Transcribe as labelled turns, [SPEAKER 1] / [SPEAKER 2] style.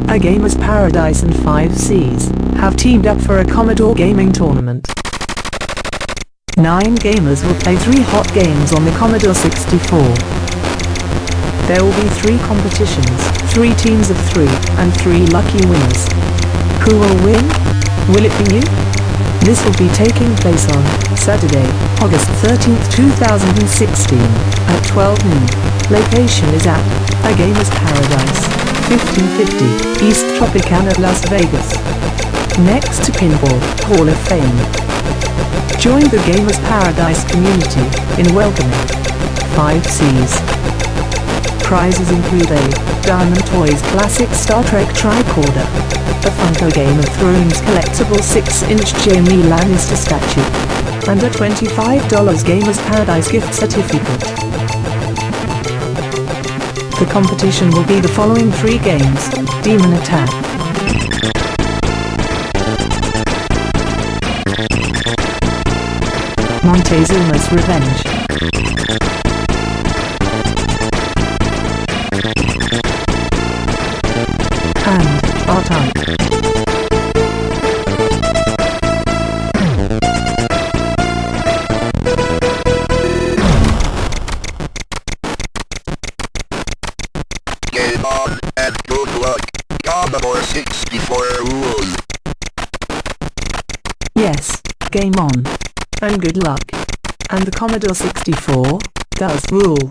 [SPEAKER 1] A Gamer's Paradise and 5Cs have teamed up for a Commodore gaming tournament. 9 gamers will play 3 hot games on the Commodore 64. There will be 3 competitions, 3 teams of 3, and 3 lucky winners. Who will win? Will it be you? This will be taking place on Saturday, August 13, 2016, at 12 noon. Location is at A Gamer's Paradise, 1550 East Tropicana, Las Vegas. Next to Pinball Hall of Fame. Join the Gamer's Paradise community in welcoming 5Cs. Prizes include a Diamond Toys Classic Star Trek Tricorder, a Funko Game of Thrones collectible 6-inch Jaime Lannister statue, and a $25 Gamer's Paradise gift certificate. The competition will be the following 3 games: Demon Attack, Montezuma's Revenge, and R-Type.
[SPEAKER 2] Game on, and good luck. Commodore 64 rules.
[SPEAKER 1] Yes, game on. And good luck. And the Commodore 64 does rule.